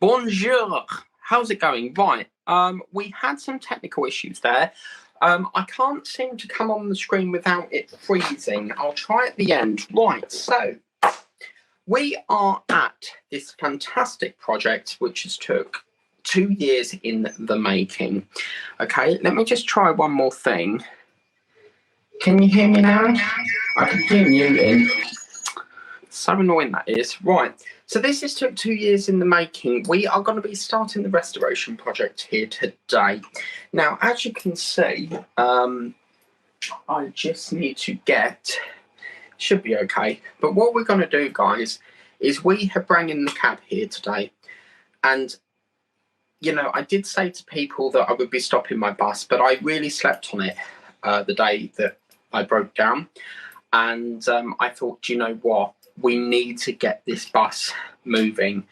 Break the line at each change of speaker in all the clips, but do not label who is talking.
Bonjour. How's it going? Right. We had some technical issues there. I can't seem to come on the screen without it freezing. I'll try at the end. Right. So we are at this fantastic project, which has took 2 years in the making. Okay. Let me just try one more thing. Can you hear me now? I can hear you in. So annoying that is. Right, so this has took 2 years in the making. We are going to be starting the restoration project here today. Now, as you can see, I just need to get, should be okay. But what we're going to do, guys, is we have brought in the cab here today. And, you know, I did say to people that I would be stopping my bus, but I really slept on it the day that I broke down. And I thought, do you know what? We need to get this bus moving.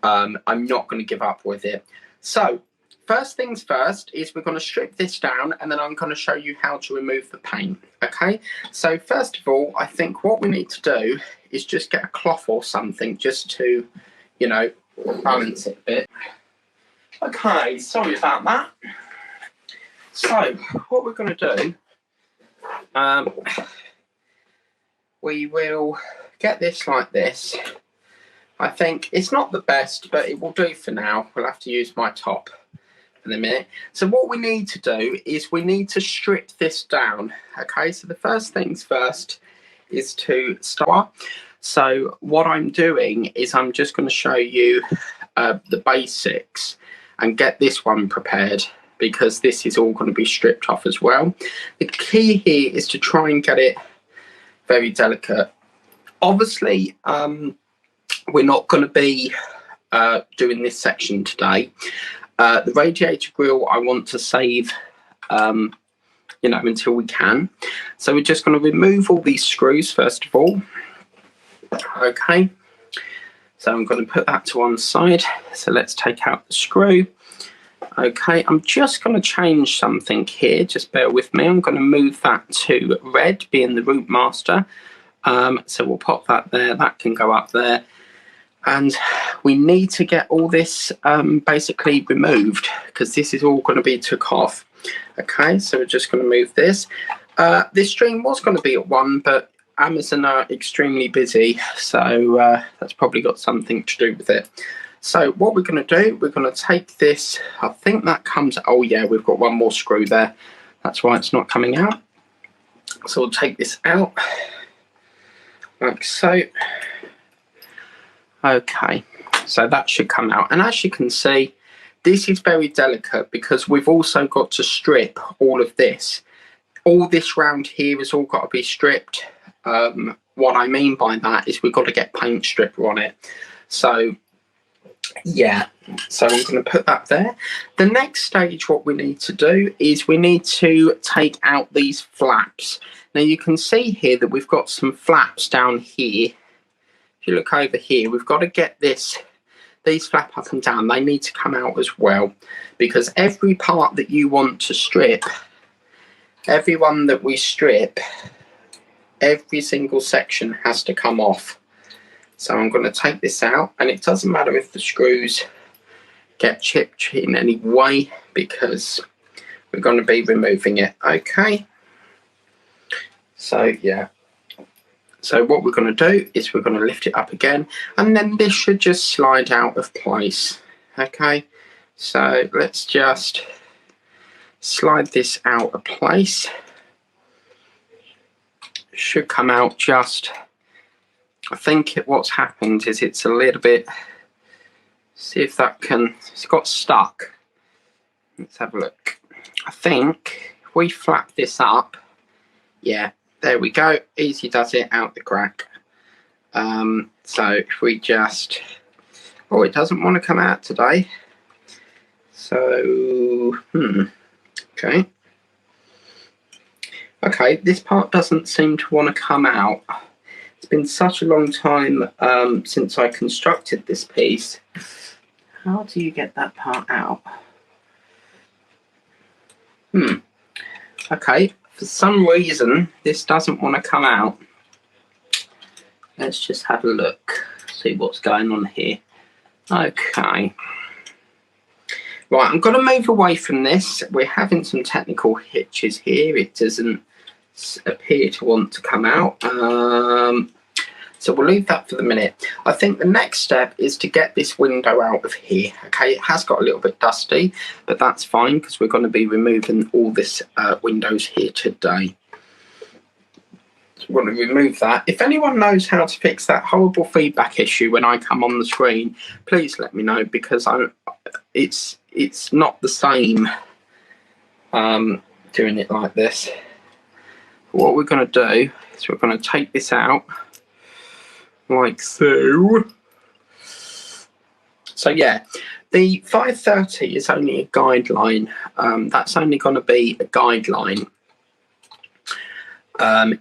I'm not going to give up with it. So first things first is we're going to strip this down, and then I'm going to show you how to remove the paint. Okay, so first of all, I think what we need to do is just get a cloth or something just to, you know, balance it a bit. Okay, sorry about that. So what we're going to do, we will get this like this. I think it's not the best, but it will do for now. We'll have to use my top in a minute. So what we need to do is we need to strip this down. Okay, so the first things first is to start. So what I'm doing is I'm just going to show you the basics and get this one prepared, because this is all going to be stripped off as well. The key here is to try and get it very delicate. Obviously, we're not going to be doing this section today. The radiator grille I want to save, you know, until we can. So we're just going to remove all these screws first of all. Okay. So I'm going to put that to one side. So let's take out the screw. Okay, I'm just going to change something here. Just bear with me. I'm going to move that to red, being the Routemaster. So we'll pop that there. That can go up there. And we need to get all this basically removed, because this is all going to be took off. Okay, so we're just going to move this. This stream was going to be at 1, but Amazon are extremely busy. So that's probably got something to do with it. So what we're going to do, we're going to take this, I think that comes, oh yeah, we've got one more screw there. That's why it's not coming out. So we'll take this out, like so. Okay, so that should come out. And as you can see, this is very delicate because we've also got to strip all of this. All this round here has all got to be stripped. What I mean by that is we've got to get paint stripper on it. So yeah, so I'm going to put that there. The next stage, what we need to do is we need to take out these flaps. Now you can see here that we've got some flaps down here. If you look over here, we've got to get these flap up and down. They need to come out as well, because every part that you want to strip, every one that we strip, every single section has to come off. So I'm going to take this out, and it doesn't matter if the screws get chipped in any way, because we're going to be removing it. Okay. So yeah. So what we're going to do is we're going to lift it up again, and then this should just slide out of place. Okay. So let's just slide this out of place. Should come out just, I think what's happened is it's a little bit, see if that can, it's got stuck. Let's have a look. I think if we flap this up, yeah, there we go. Easy does it, out the crack. So if we just, oh, it doesn't want to come out today. So, okay. Okay, this part doesn't seem to want to come out. It's been such a long time since I constructed this piece. How do you get that part out? Okay, for some reason this doesn't want to come out. Let's just have a look, see what's going on here. Okay, Right, I'm going to move away from this. We're having some technical hitches here. It doesn't appear to want to come out. So we'll leave that for the minute. I think the next step is to get this window out of here. Okay, it has got a little bit dusty, but that's fine because we're going to be removing all this windows here today. So we're going to remove that. If anyone knows how to fix that horrible feedback issue when I come on the screen, please let me know, because it's not the same doing it like this. What we're going to do is we're going to take this out like so. So yeah, the 530 is only a guideline. That's only going to be a guideline.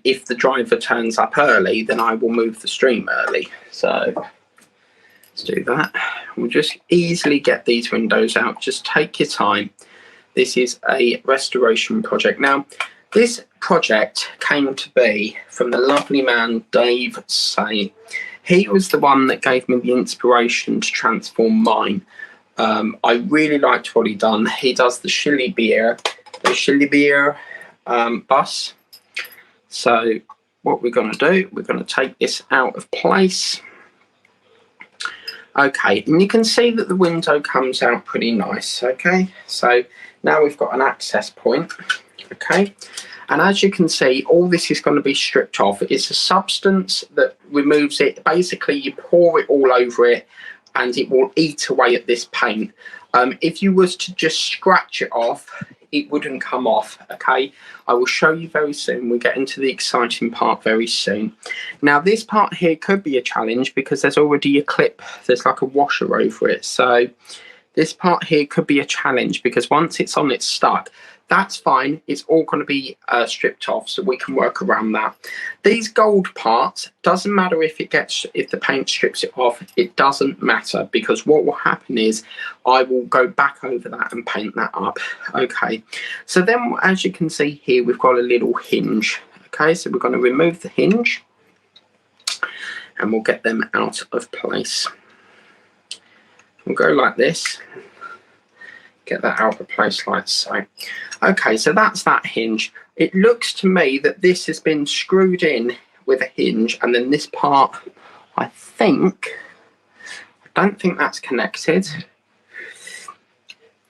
If the driver turns up early, then I will move the stream early. So let's do that. We'll just easily get these windows out. Just take your time. This is a restoration project. Now, this project came to be from the lovely man Dave Say. He was the one that gave me the inspiration to transform mine. I really liked what he done. He does the Chili Beer bus. So what we're going to do, we're going to take this out of place. Okay, and you can see that the window comes out pretty nice. Okay, so now we've got an access point. Okay, and as you can see, all this is going to be stripped off. It's a substance that removes it. Basically, you pour it all over it and it will eat away at this paint. If you was to just scratch it off, it wouldn't come off. Okay, I will show you very soon. We'll get into the exciting part very soon. Now, this part here could be a challenge because there's already a clip. There's like a washer over it. So this part here could be a challenge because once it's on, it's stuck. That's fine. It's all going to be stripped off, so we can work around that. These gold parts, doesn't matter if the paint strips it off. It doesn't matter, because what will happen is I will go back over that and paint that up. Okay. So then, as you can see here, we've got a little hinge. Okay. So we're going to remove the hinge, and we'll get them out of place. We'll go like this. Get that out of place like so. Okay, so that's that hinge. It looks to me that this has been screwed in with a hinge, and then this part, I don't think that's connected.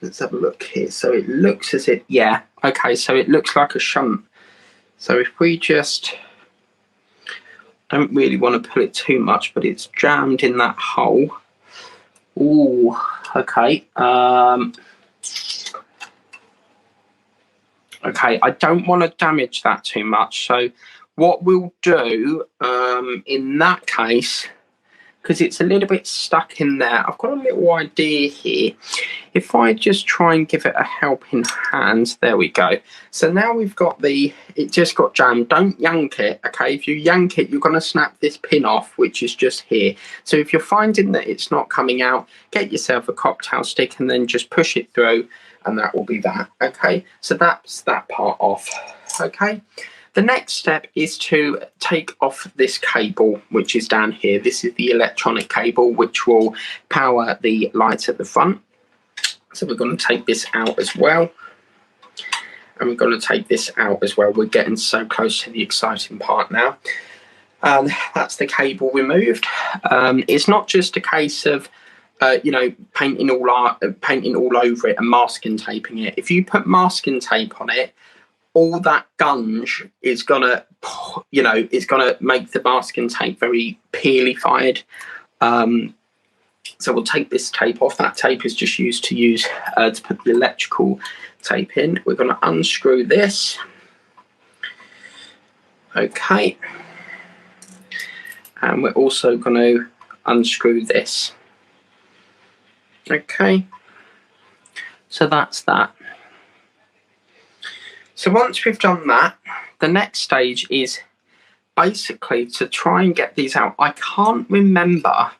Let's have a look here. So it looks as if, yeah, okay, so it looks like a shunt. So if we just, don't really want to pull it too much, but it's jammed in that hole. Ooh, okay. Okay, I don't want to damage that too much. So what we'll do in that case, because it's a little bit stuck in there, I've got a little idea here. If I just try and give it a helping hand, there we go. So now we've got it just got jammed. Don't yank it, okay? If you yank it, you're going to snap this pin off, which is just here. So if you're finding that it's not coming out, get yourself a cocktail stick and then just push it through, and that will be that. Okay, so that's that part off. Okay, the next step is to take off this cable, which is down here. This is the electronic cable which will power the light at the front. So we're going to take this out as well, and we're going to take this out as well. We're getting so close to the exciting part now. That's the cable removed. It's not just a case of painting all over it and masking taping it. If you put masking tape on it, all that gunge is gonna, it's gonna make the masking tape very peelified. So we'll take this tape off. That tape is just used to put the electrical tape in. We're gonna unscrew this. Okay, and we're also gonna unscrew this. Okay, so that's that. So once we've done that, the next stage is basically to try and get these out. I can't remember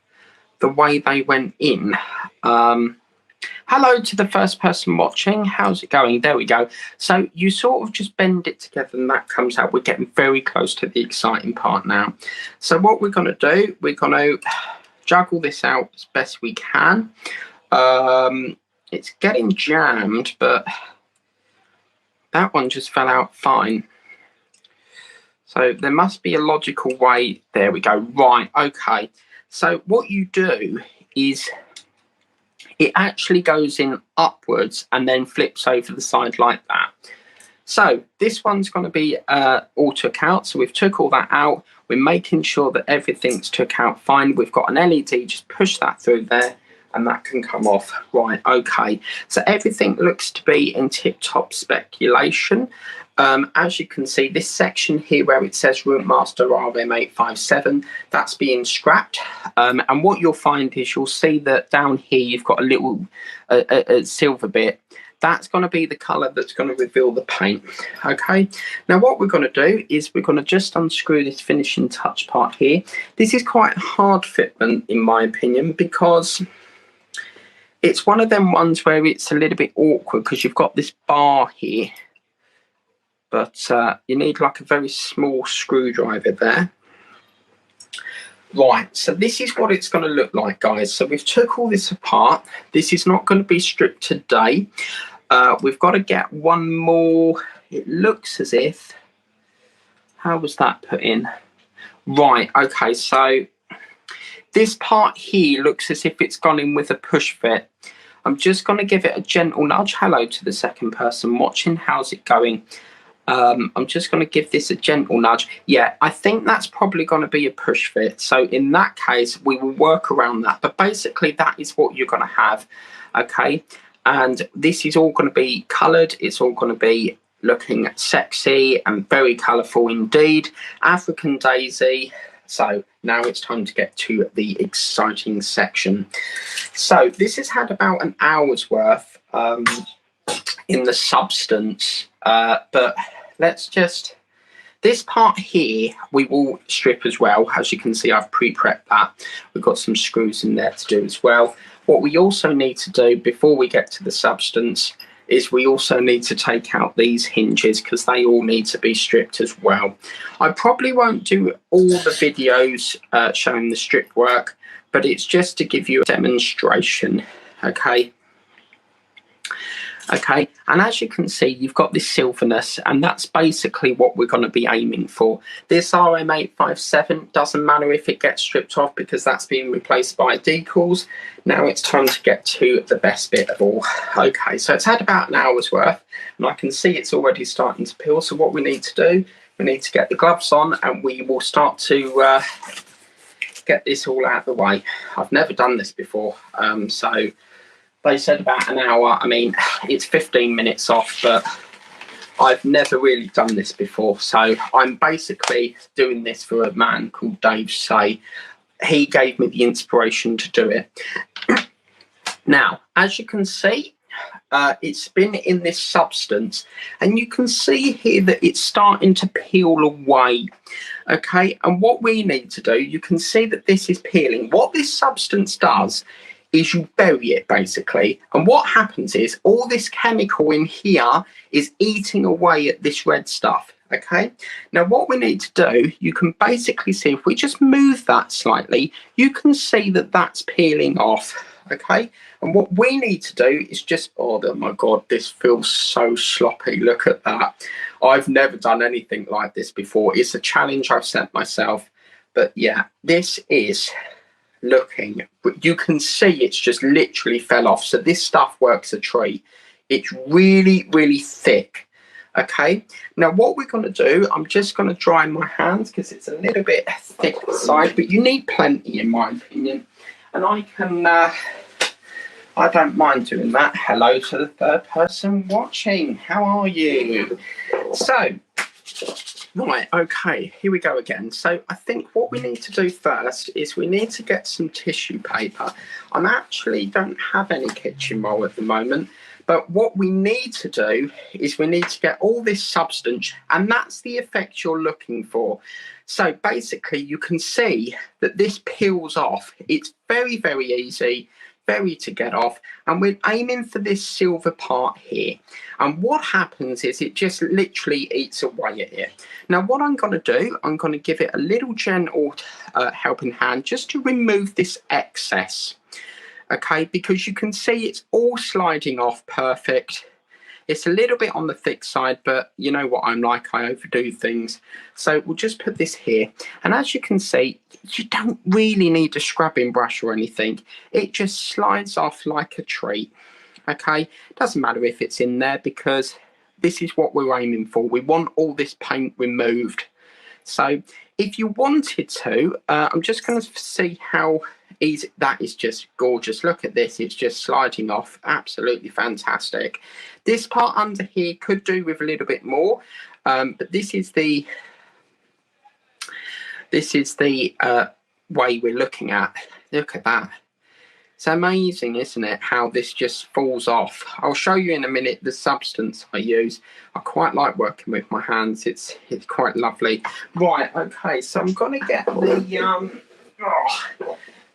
the way they went in. Hello to the first person watching. How's it going? There we go. So you sort of just bend it together and that comes out. We're getting very close to the exciting part now. So what we're going to do, we're going to juggle this out as best we can. it's getting jammed, but that one just fell out fine. So there must be a logical way. There we go. Right, okay. So what you do is it actually goes in upwards and then flips over the side like that. So this one's going to be all took out. So we've took all that out. We're making sure that everything's took out fine. We've got an LED, just push that through there and that can come off. Right, okay. So everything looks to be in tip-top speculation. As you can see, this section here where it says Routemaster RM857, that's being scrapped. And what you'll find is you'll see that down here you've got a little silver bit. That's going to be the colour that's going to reveal the paint. Okay, now what we're going to do is we're going to just unscrew this finishing touch part here. This is quite a hard fitment in my opinion, because it's one of them ones where it's a little bit awkward because you've got this bar here, but you need like a very small screwdriver there. Right, so this is what it's going to look like, guys. So we've took all this apart. This is not going to be stripped today. We've got to get one more. It looks as if, how was that put in? Right, okay, so this part here looks as if it's gone in with a push fit. I'm just going to give it a gentle nudge. Hello to the second person watching. How's it going? I'm just going to give this a gentle nudge. Yeah, I think that's probably going to be a push fit. So in that case, we will work around that. But basically, that is what you're going to have. Okay. And this is all going to be coloured. It's all going to be looking sexy and very colourful indeed. African daisy. So now it's time to get to the exciting section. So this has had about an hour's worth in the substance. But let's just, this part here we will strip as well. As you can see, I've pre-prepped that. We've got some screws in there to do as well. What we also need to do before we get to the substance is we also need to take out these hinges because they all need to be stripped as well. I probably won't do all the videos showing the strip work, but it's just to give you a demonstration. Okay. Okay, and as you can see, you've got this silverness, and that's basically what we're going to be aiming for. This RM857 doesn't matter if it gets stripped off because that's being replaced by decals. Now it's time to get to the best bit of all. Okay, so it's had about an hour's worth, and I can see it's already starting to peel. So what we need to do, we need to get the gloves on, and we will start to get this all out of the way. I've never done this before, so they said about an hour. I mean, it's 15 minutes off, but I've never really done this before. So I'm basically doing this for a man called Dave Say. He gave me the inspiration to do it. Now, as you can see, it's been in this substance, and you can see here that it's starting to peel away. Okay, and what we need to do, you can see that this is peeling. What this substance does is you bury it basically, and what happens is all this chemical in here is eating away at this red stuff. Okay, now what we need to do, you can basically see if we just move that slightly, you can see that that's peeling off. Okay, and what we need to do is just, oh my god, this feels so sloppy. Look at that. I've never done anything like this before. It's a challenge I've set myself, but yeah, this is looking, but you can see it's just literally fell off. So this stuff works a treat. It's really, really thick. Okay, now what we're going to do, I'm just going to dry my hands because it's a little bit thick side, but you need plenty in my opinion, and I can I don't mind doing that. Hello to the third person watching. How are you? So right, okay, here we go again. So I think what we need to do first is we need to get some tissue paper. I actually don't have any kitchen roll at the moment, but what we need to do is we need to get all this substance, and that's the effect you're looking for. So basically you can see that this peels off. It's very, very easy, very to get off, and we're aiming for this silver part here, and what happens is it just literally eats away at it. Now what I'm going to do, I'm going to give it a little gentle helping hand just to remove this excess. okay, because you can see it's all sliding off perfect. It's a little bit on the thick side, but you know what I'm like, I overdo things. So we'll just put this here. And as you can see, you don't really need a scrubbing brush or anything. It just slides off like a treat, okay? Doesn't matter if it's in there because this is what we're aiming for. We want all this paint removed. So if you wanted to, I'm just going to see how easy. That is just gorgeous. Look at this. It's just sliding off. Absolutely fantastic. This part under here could do with a little bit more, but this is the way we're looking at. Look at that. It's amazing, isn't it, how this just falls off. I'll show you in a minute the substance I use. I quite like working with my hands. It's quite lovely. Right, okay, so I'm going to get the...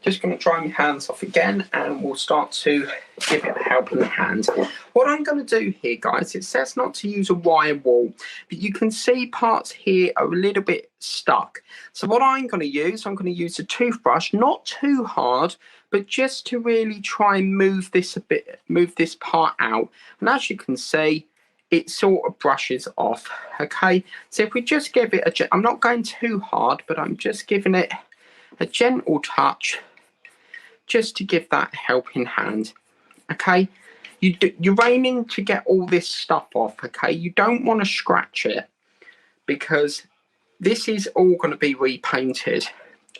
just going to dry my hands off again, and we'll start to give it a helping hand. What I'm going to do here, guys, it says not to use a wire wall, but you can see parts here are a little bit stuck. So what I'm going to use a toothbrush, not too hard, but just to really try and move this a bit, move this part out. And as you can see, it sort of brushes off, okay? So if we just give it a, I'm not going too hard, but I'm just giving it a gentle touch just to give that helping hand, okay? You're aiming to get all this stuff off, okay? You don't want to scratch it because this is all going to be repainted.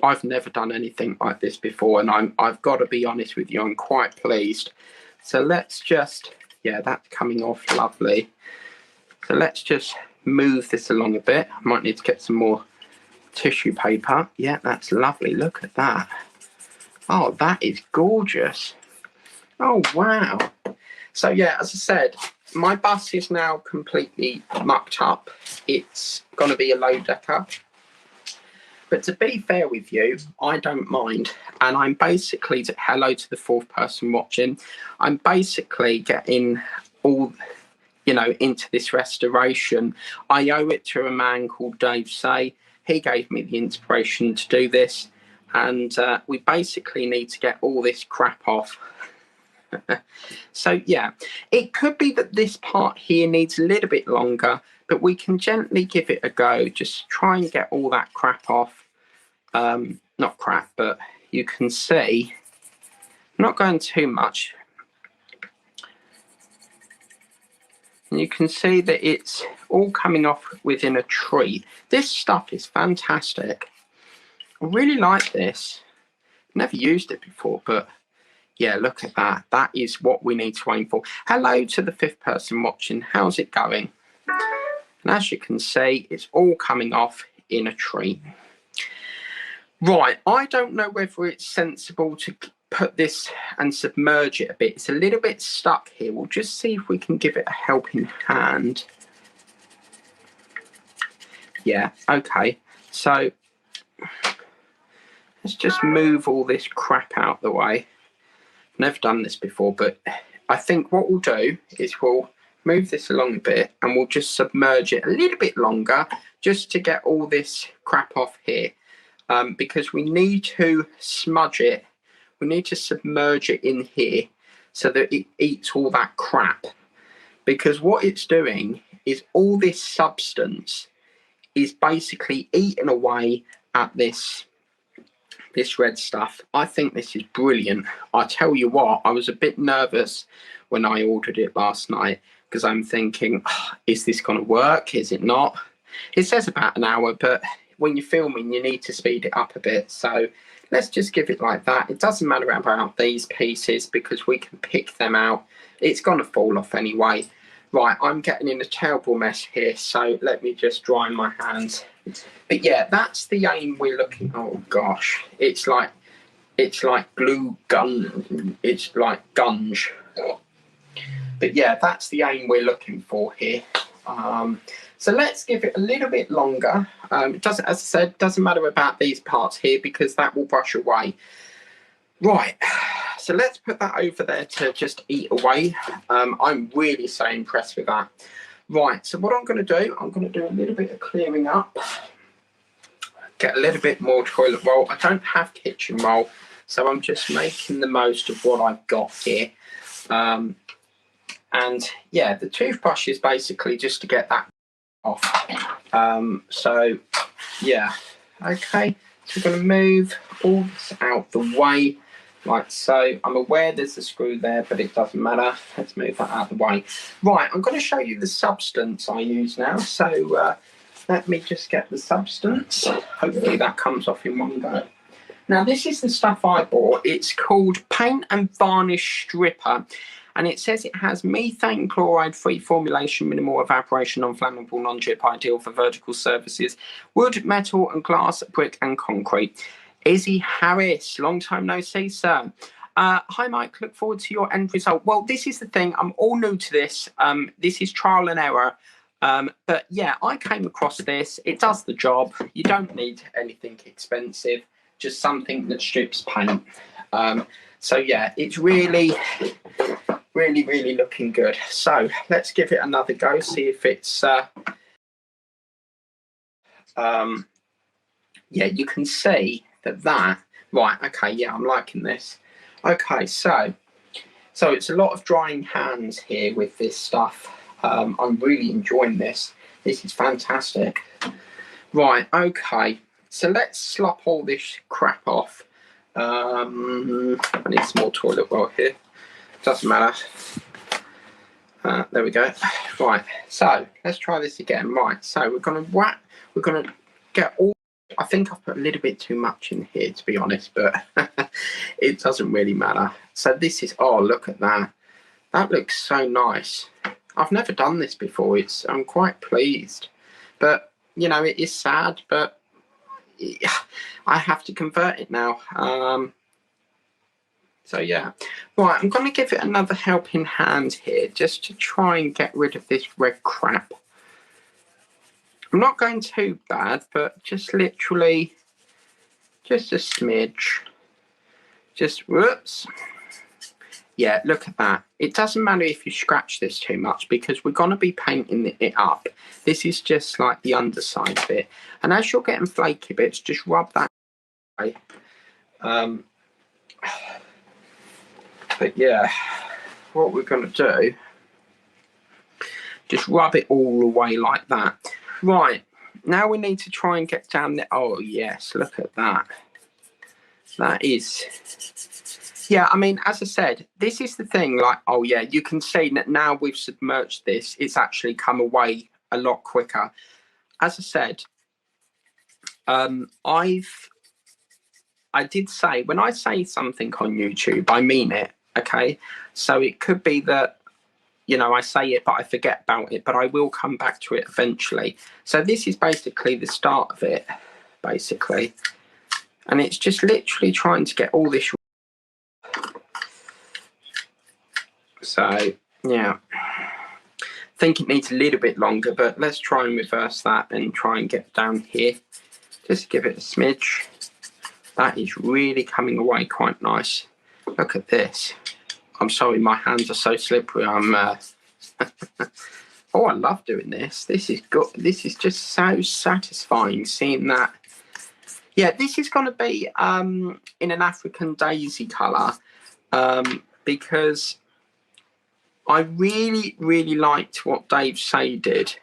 I've never done anything like this before, and I've got to be honest with you, I'm quite pleased. So let's just, yeah, that's coming off lovely. So let's just move this along a bit. I might need to get some more tissue paper. Yeah, that's lovely. Look at that. Oh, that is gorgeous. Oh, wow. So yeah, as I said, my bus is now completely mucked up. It's going to be a low decker. But to be fair with you, I don't mind. And I'm basically, hello to the fourth person watching, I'm basically getting all, you know, into this restoration. I owe it to a man called Dave Say. He gave me the inspiration to do this. And we basically need to get all this crap off. So yeah, it could be that this part here needs a little bit longer, but we can gently give it a go. Just try and get all that crap off. Not crap, but you can see, I'm not going too much. And you can see that it's all coming off within a treat. This stuff is fantastic. I really like this. Never used it before, but yeah, look at that. That is what we need to aim for. Hello to the fifth person watching. How's it going? And as you can see, it's all coming off in a treat. Right, I don't know whether it's sensible to put this and submerge it a bit. It's a little bit stuck here. We'll just see if we can give it a helping hand. Yeah, okay. So let's just move all this crap out the way. Never done this before, but I think what we'll do is we'll move this along a bit and we'll just submerge it a little bit longer just to get all this crap off here. Because we need to smudge it. We need to submerge it in here so that it eats all that crap. Because what it's doing is all this substance is basically eating away at this red stuff. I think this is brilliant. I tell you what, I was a bit nervous when I ordered it last night because I'm thinking, oh, is this going to work? Is it not? It says about an hour, but when you're filming, you need to speed it up a bit. So let's just give it like that. It doesn't matter about these pieces because we can pick them out. It's going to fall off anyway. Right, I'm getting in a terrible mess here, so let me just dry my hands. But yeah, that's the aim we're looking. Oh gosh, it's like glue gun. It's like gunge. But yeah, that's the aim we're looking for here. So let's give it a little bit longer. It doesn't, as I said, doesn't matter about these parts here because that will brush away. Right, so let's put that over there to just eat away. I'm really so impressed with that. Right, so what I'm going to do a little bit of clearing up. Get a little bit more toilet roll. I don't have kitchen roll, So I'm just making the most of what I've got here. And yeah, the toothbrush is basically just to get that off. So yeah, okay, so we're going to move all this out the way like so. I'm aware there's a screw there, but it doesn't matter. Let's move that out of the way. Right, I'm going to show you the substance I use now. So let me just get the substance. Hopefully that comes off in one go. Now this is the stuff I bought. It's called Paint and Varnish Stripper. And it says it has methane chloride-free formulation, minimal evaporation, non-flammable, non-chip, ideal for vertical surfaces, wood, metal and glass, brick and concrete. Izzy Harris, long time no see, sir. Hi, Mike. Look forward to your end result. Well, this is the thing. I'm all new to this. This is trial and error. But yeah, I came across this. It does the job. You don't need anything expensive, just something that strips paint. So yeah, it's really looking good. So let's give it another go, see if it's yeah, you can see that right, okay, yeah, I'm liking this. Okay, so it's a lot of drying hands here with this stuff. I'm really enjoying this. This is fantastic. Right, okay, so let's slop all this crap off. I need some more toilet roll here. Doesn't matter. There we go. Right, so let's try this again. Right, so we're gonna get all. I think I've put a little bit too much in here, to be honest, but it doesn't really matter. So this is, oh, look at that. That looks so nice. I've never done this before. I'm quite pleased, but you know, it is sad, but I have to convert it now. So yeah, right, I'm going to give it another helping hand here just to try and get rid of this red crap. I'm not going too bad, but just literally, just a smidge. Just, whoops. Yeah, look at that. It doesn't matter if you scratch this too much because we're going to be painting it up. This is just like the underside bit. And as you're getting flaky bits, just rub that away. But yeah, what we're going to do, just rub it all the way like that. Right, now we need to try and get down there. Oh yes, look at that. That is, yeah, I mean, as I said, this is the thing, like, oh yeah, you can see that now we've submerged this, it's actually come away a lot quicker. As I said, I did say, when I say something on YouTube, I mean it. Okay, so it could be that, you know, I say it, but I forget about it, but I will come back to it eventually. So this is basically the start of it, basically. And it's just literally trying to get all this. So, yeah. I think it needs a little bit longer, but let's try and reverse that and try and get down here. Just give it a smidge. That is really coming away quite nice. Look at this. I'm sorry, my hands are so slippery. Oh, I love doing this. This is good. This is just so satisfying seeing that. Yeah, this is going to be in an African daisy colour because I really liked what Dave Say did.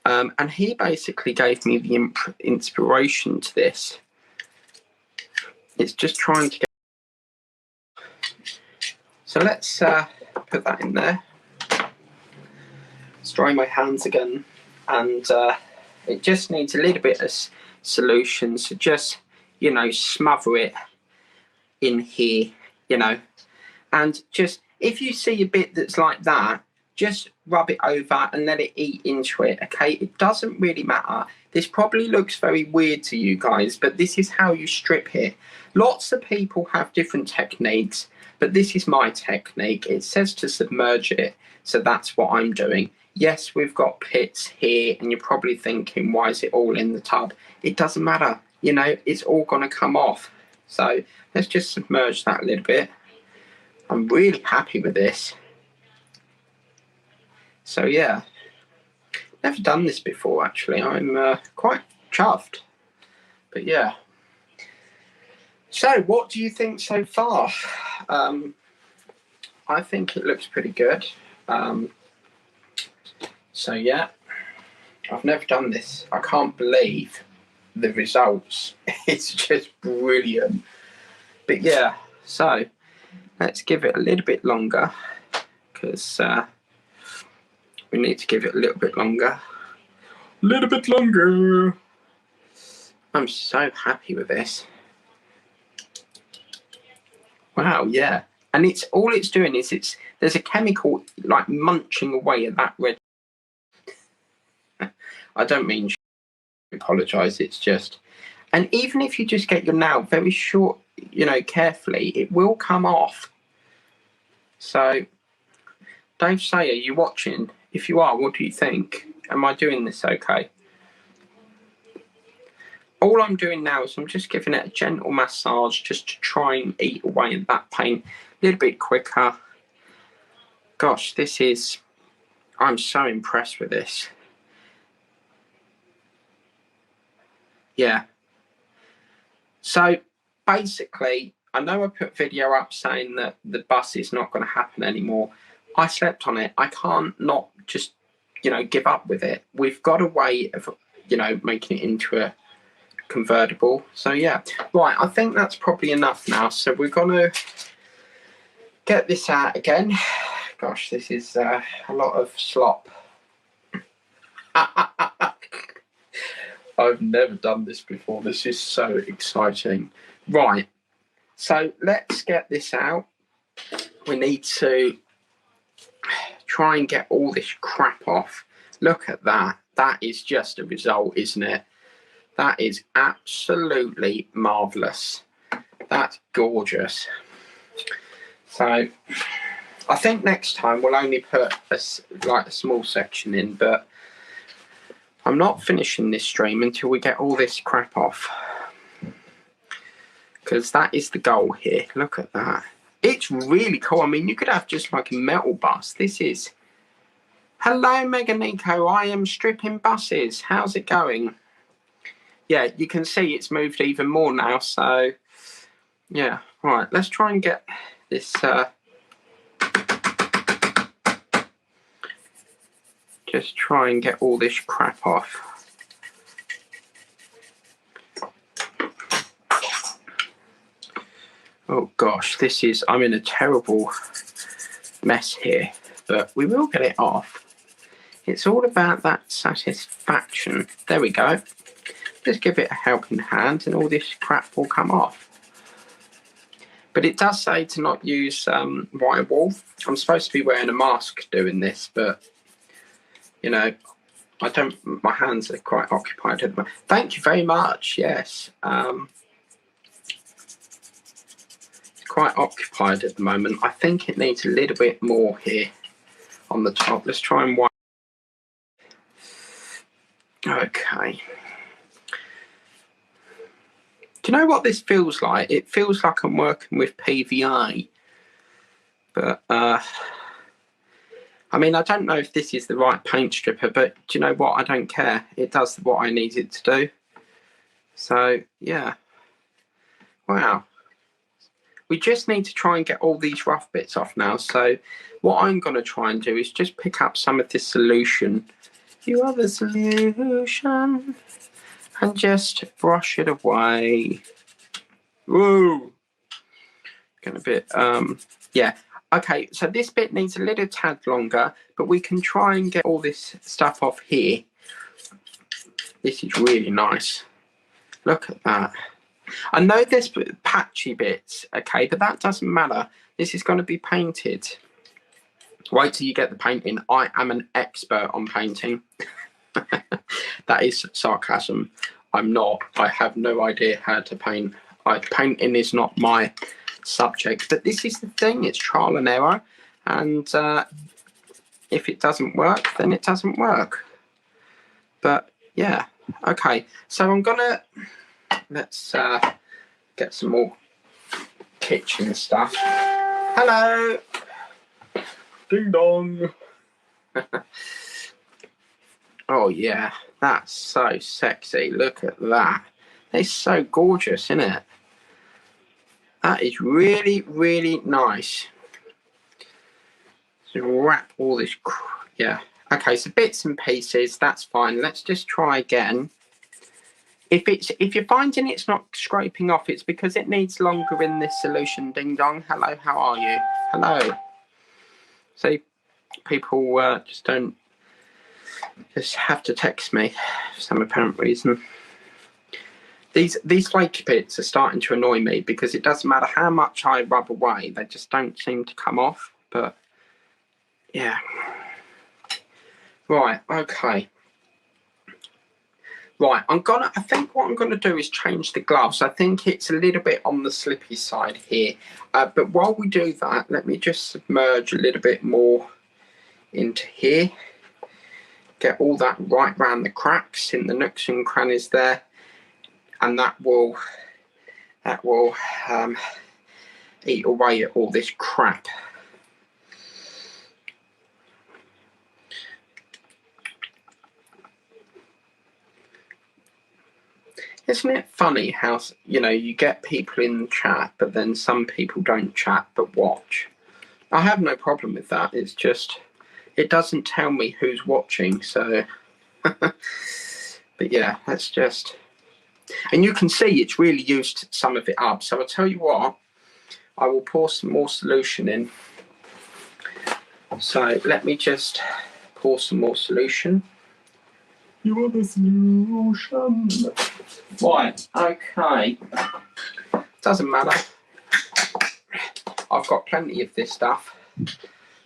And he basically gave me the inspiration to this. It's just trying to get. So let's put that in there. Let's dry my hands again. And it just needs a little bit of solution. So just, you know, smother it in here, you know. And just, if you see a bit that's like that, just rub it over and let it eat into it, okay? It doesn't really matter. This probably looks very weird to you guys, but this is how you strip it. Lots of people have different techniques, but this is my technique. It says to submerge it, so that's what I'm doing. Yes, we've got pits here, and you're probably thinking, why is it all in the tub? It doesn't matter, you know, it's all going to come off. So let's just submerge that a little bit. I'm really happy with this. So yeah, never done this before actually. I'm quite chuffed. But yeah. So what do you think so far? I think it looks pretty good. So yeah, I've never done this. I can't believe the results. It's just brilliant. But yeah, so let's give it a little bit longer, because we need to give it a little bit longer. A little bit longer. I'm so happy with this. Wow, yeah. And it's all it's doing is there's a chemical like munching away at that red. I don't mean to apologise, it's just, and even if you just get your nail very short, you know, carefully, it will come off. So Dave Say, are you watching? If you are, what do you think? Am I doing this okay? All I'm doing now is I'm just giving it a gentle massage just to try and eat away at that pain a little bit quicker. Gosh, I'm so impressed with this. Yeah. So basically, I know I put a video up saying that the bus is not going to happen anymore. I slept on it. I can't not just, you know, give up with it. We've got a way of, you know, making it into a convertible. So yeah, right, I think that's probably enough now. So we're going to get this out again. Gosh, this is a lot of slop. I've never done this before. This is so exciting. Right, so let's get this out. We need to try and get all this crap off. Look at that. That is just a result, isn't it? That is absolutely marvellous. That's gorgeous. So I think next time we'll only put a small section in, but I'm not finishing this stream until we get all this crap off, because that is the goal here. Look at that. It's really cool. I mean, you could have just like a metal bus. This is... Hello, Meganico. I am stripping buses. How's it going? Yeah, you can see it's moved even more now. So, yeah. Right, let's try and get this... just try and get all this crap off. Oh gosh, I'm in a terrible mess here, but we will get it off. It's all about that satisfaction. There we go. Just give it a helping hand and all this crap will come off. But it does say to not use wire wool. I'm supposed to be wearing a mask doing this, but you know, my hands are quite occupied at the moment. Thank you very much, yes. It's quite occupied at the moment. I think it needs a little bit more here on the top. Let's try and wipe. Okay. Do you know what this feels like? It feels like I'm working with PVA. But, I mean, I don't know if this is the right paint stripper, but do you know what? I don't care. It does what I need it to do. So, yeah. Wow. We just need to try and get all these rough bits off now. So what I'm going to try and do is just pick up some of this solution. You are the solution. And just brush it away. Whoa. Getting a bit, yeah. Okay, so this bit needs a little tad longer, but we can try and get all this stuff off here. This is really nice. Look at that. I know there's patchy bits, okay, but that doesn't matter. This is going to be painted. Wait till you get the painting. I am an expert on painting. That is sarcasm. I'm not. I have no idea how to paint. Painting is not my subject, but this is the thing, it's trial and error, and if it doesn't work, then it doesn't work. But yeah, okay, so I'm gonna let's get some more kitchen stuff. Hello, ding dong. Oh yeah, that's so sexy. Look at that. It's so gorgeous, isn't it? That is really, really nice. So wrap all this, yeah. Okay, so bits and pieces, that's fine. Let's just try again. If you're finding it's not scraping off, it's because it needs longer in this solution. Ding dong. Hello, how are you? Hello. See, people just have to text me for some apparent reason. These flaky bits are starting to annoy me because it doesn't matter how much I rub away, they just don't seem to come off. But yeah. Right, okay. Right, I think what I'm gonna do is change the gloves. I think it's a little bit on the slippy side here. But while we do that, let me just submerge a little bit more into here. Get all that right round the cracks in the nooks and crannies there. And that will eat away at all this crap. Isn't it funny how, you know, you get people in the chat, but then some people don't chat but watch? I have no problem with that. It's just, it doesn't tell me who's watching, so. But yeah, that's just. And you can see it's really used some of it up. So I'll tell you what, I will pour some more solution in. So let me just pour some more solution. You want the solution? Right, okay. Doesn't matter. I've got plenty of this stuff.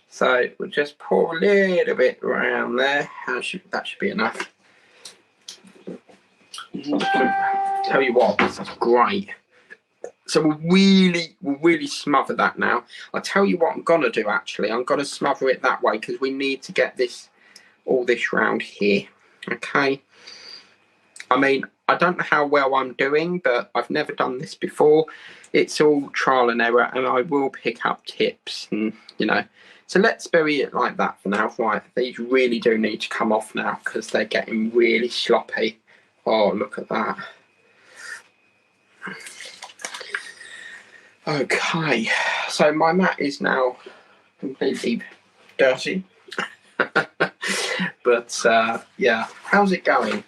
So we'll just pour a little bit around there. That should be enough. Tell you what, this is great. So we'll really smother that now. I'll tell you what I'm gonna do actually. I'm gonna smother it that way because we need to get all this round here. Okay. I mean, I don't know how well I'm doing, but I've never done this before. It's all trial and error, and I will pick up tips, and you know. So let's bury it like that for now. Right, these really do need to come off now because they're getting really sloppy. Oh, look at that. Okay, so my mat is now completely dirty. But yeah, how's it going?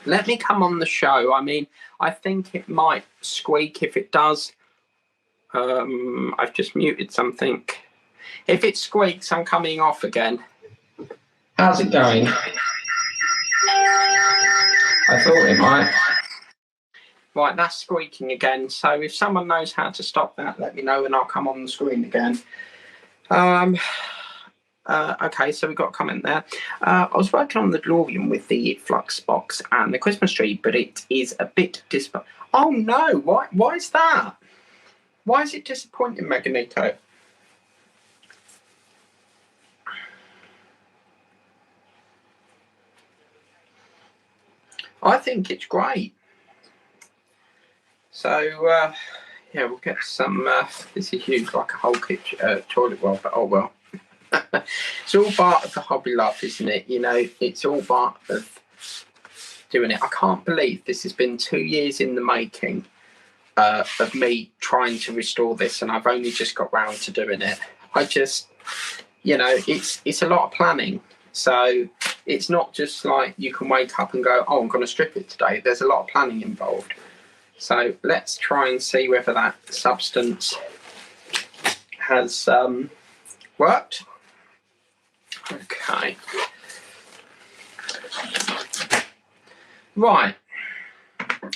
Let me come on the show. I mean, I think it might squeak. If it does, I've just muted something. If it squeaks, I'm coming off again. How's it going? I thought it might. Right, that's squeaking again. So if someone knows how to stop that, let me know and I'll come on the screen again. Okay, so we got a comment there. I was working on the DeLorean with the flux box and the Christmas tree, but it is a bit disappointing. Oh no, why is that? Why is it disappointing, Meganito? I think it's great. So, yeah, we'll get some, this is huge, like a whole kitchen, toilet roll, but oh well. It's all part of the hobby life, isn't it? You know, it's all part of doing it. I can't believe this has been 2 years in the making of me trying to restore this, and I've only just got round to doing it. I just, you know, it's a lot of planning. So it's not just like you can wake up and go, oh, I'm going to strip it today. There's a lot of planning involved. So let's try and see whether that substance has worked. Okay. Right.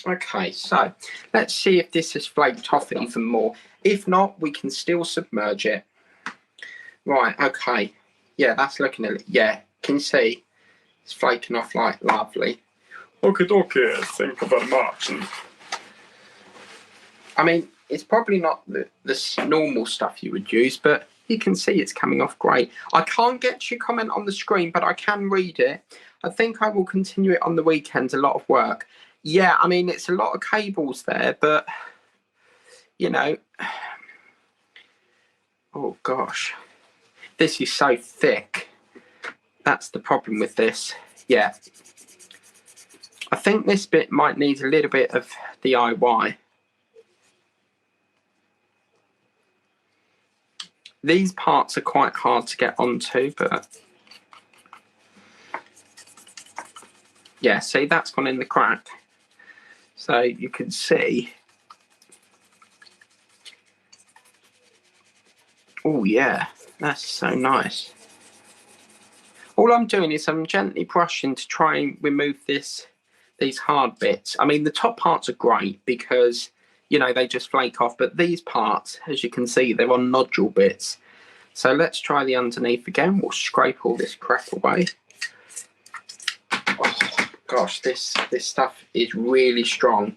Okay, so let's see if this has flaked off even more. If not, we can still submerge it. Right, okay. Yeah, that's looking a little, yeah, can you see? It's flaking off like lovely. Okay, thank you very much. I mean, it's probably not the normal stuff you would use, but you can see it's coming off great. I can't get your comment on the screen, but I can read it. I think I will continue it on the weekends, a lot of work. Yeah, I mean, it's a lot of cables there, but, you know, oh gosh, this is so thick. That's the problem with this. Yeah. I think this bit might need a little bit of DIY. These parts are quite hard to get onto, but yeah, see, that's gone in the crack. So you can see. Oh yeah, that's so nice. All I'm doing is I'm gently brushing to try and remove these hard bits. I mean, the top parts are great because, you know, they just flake off, but these parts, as you can see, they're on nodule bits. So let's try the underneath again. We'll scrape all this crap away. Oh gosh, this stuff is really strong.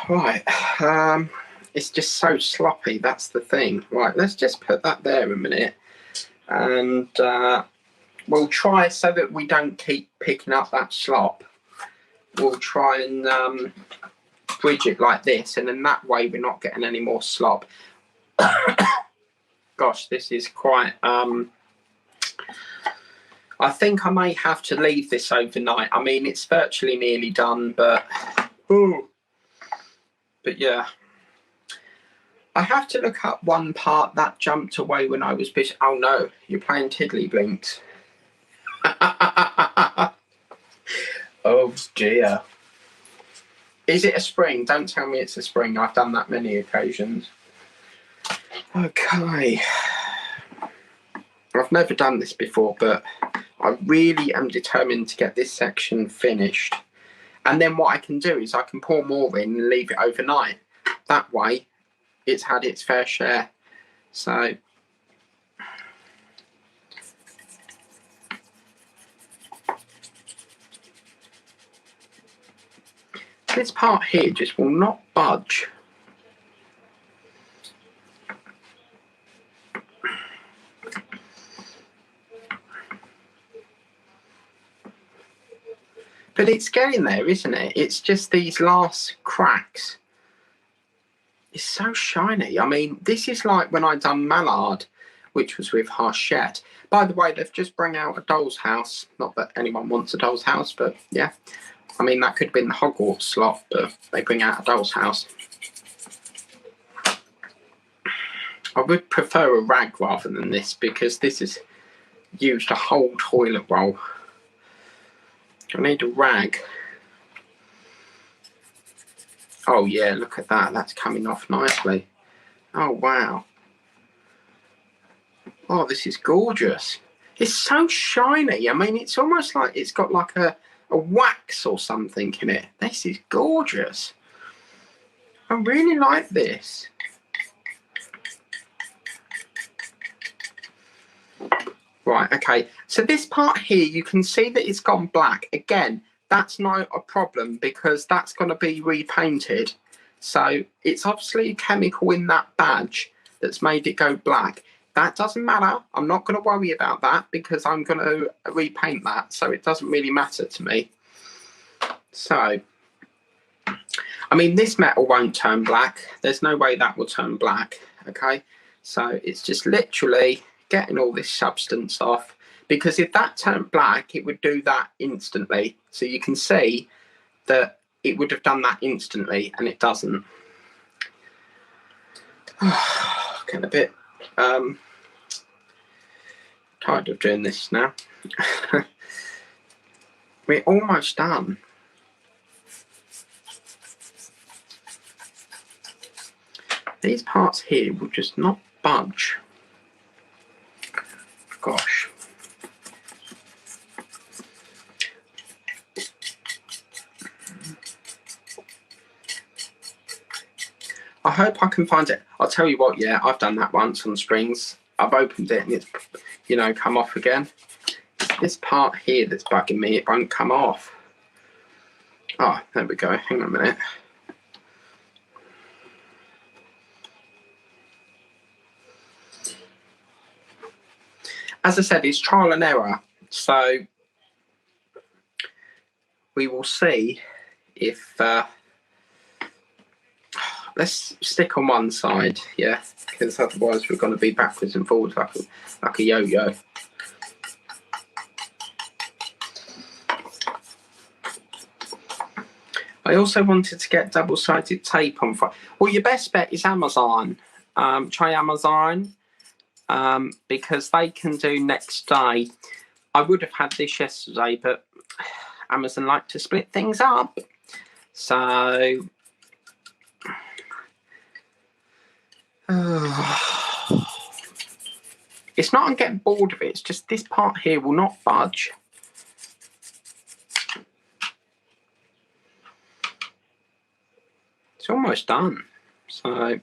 Right, it's just so sloppy, that's the thing. Right, let's just put that there a minute, and we'll try, so that we don't keep picking up that slop, we'll try and bridge it like this, and in that way we're not getting any more slop. Gosh, this is quite, I think I may have to leave this overnight. I mean, it's virtually nearly done, but ooh. But yeah, I have to look up one part that jumped away when I was busy. Oh no, you're playing Tiddlyblinks. Oh dear. Is it a spring? Don't tell me it's a spring. I've done that many occasions. Okay. I've never done this before, but I really am determined to get this section finished. And then what I can do is I can pour more in and leave it overnight. That way, it's had its fair share. So, this part here just will not budge. But it's getting there, isn't it? It's just these last cracks. It's so shiny. I mean, this is like when I done Mallard, which was with Harchette. By the way, they've just brought out a doll's house. Not that anyone wants a doll's house, but yeah. I mean, that could have been the Hogwarts slot, but they bring out a doll's house. I would prefer a rag rather than this, because this has used a whole toilet roll. I need a rag. Oh yeah, look at that. That's coming off nicely. Oh wow. Oh, this is gorgeous. It's so shiny. I mean, it's almost like it's got like a wax or something in it. This is gorgeous. I really like this. Right, okay. So this part here, you can see that it's gone black. Again, that's not a problem because that's going to be repainted. So it's obviously a chemical in that badge that's made it go black. That doesn't matter. I'm not going to worry about that because I'm going to repaint that. So it doesn't really matter to me. So, I mean, this metal won't turn black. There's no way that will turn black. Okay. So it's just literally getting all this substance off, because if that turned black, it would do that instantly. So you can see that it would have done that instantly, and it doesn't. Getting a bit tired of doing this now. We're almost done. These parts here will just not budge. Gosh. I hope I can find it. I'll tell you what, yeah, I've done that once on springs. I've opened it and it's, you know, come off again. This part here that's bugging me, it won't come off. Oh, there we go. Hang on a minute. As I said, it's trial and error. So we will see if... let's stick on one side, yeah, because otherwise we're going to be backwards and forwards like a yo-yo. I also wanted to get double-sided tape on Friday. Well, your best bet is Amazon. Try Amazon because they can do next day. I would have had this yesterday, but Amazon like to split things up. So... it's not I'm getting bored of it, it's just this part here will not budge. It's almost done. So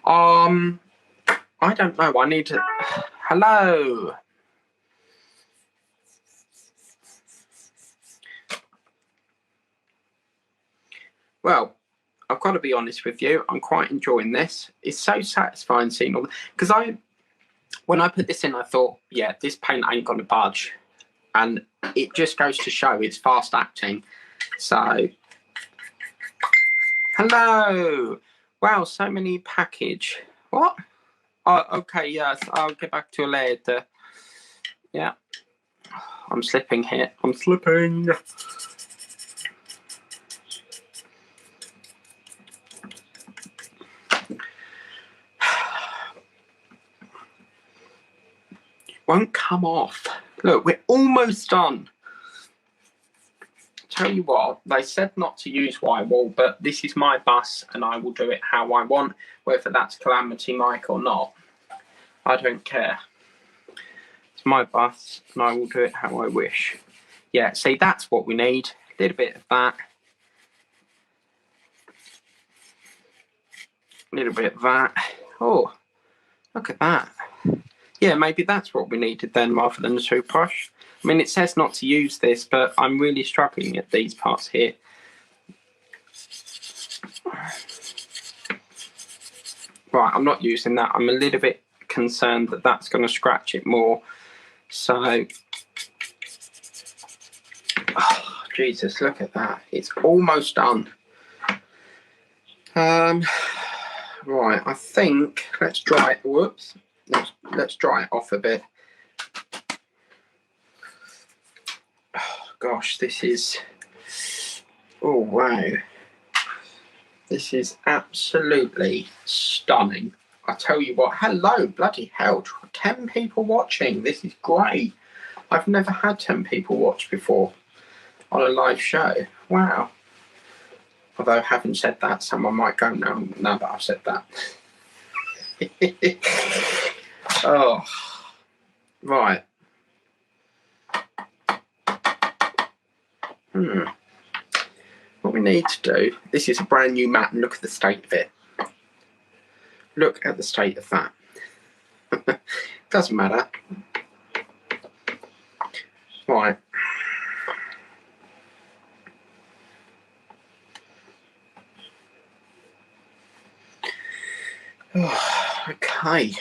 I don't know, I need to... Hello. Well, I've got to be honest with you, I'm quite enjoying this. It's so satisfying seeing all the... Because when I put this in, I thought, yeah, this paint ain't going to budge. And it just goes to show it's fast acting. So, hello. Wow, so many package. What? Oh, okay, yes, I'll get back to you later. Yeah. I'm slipping here. I'm slipping. Won't come off. Look, we're almost done. Tell you what, they said not to use Y-wall, but this is my bus and I will do it how I want, whether that's Calamity Mike or not. I don't care. It's my bus and I will do it how I wish. Yeah, see, that's what we need. A little bit of that. A little bit of that. Oh, look at that. Yeah, maybe that's what we needed then rather than the toothbrush. I mean, it says not to use this, but I'm really struggling at these parts here. Right, I'm not using that. I'm a little bit concerned that that's going to scratch it more. So, oh, Jesus, look at that. It's almost done. Right, I think, let's dry it. Whoops. Let's dry it off a bit. Oh, gosh, this is... Oh, wow. This is absolutely stunning. I tell you what, hello, bloody hell, 10 people watching. This is great. I've never had 10 people watch before on a live show. Wow. Although, having said that, someone might go, no, that I've said that. Oh, right. What we need to do, this is a brand new mat and look at the state of it. Look at the state of that. Doesn't matter. Right. Oh, okay.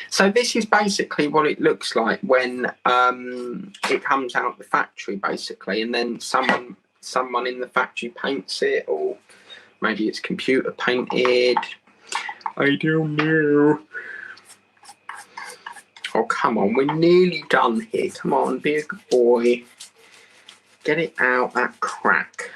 So this is basically what it looks like when it comes out the factory, basically, and then someone in the factory paints it, or maybe it's computer painted. I don't know. Oh, come on, we're nearly done here. Come on, be a good boy. Get it out, that crack.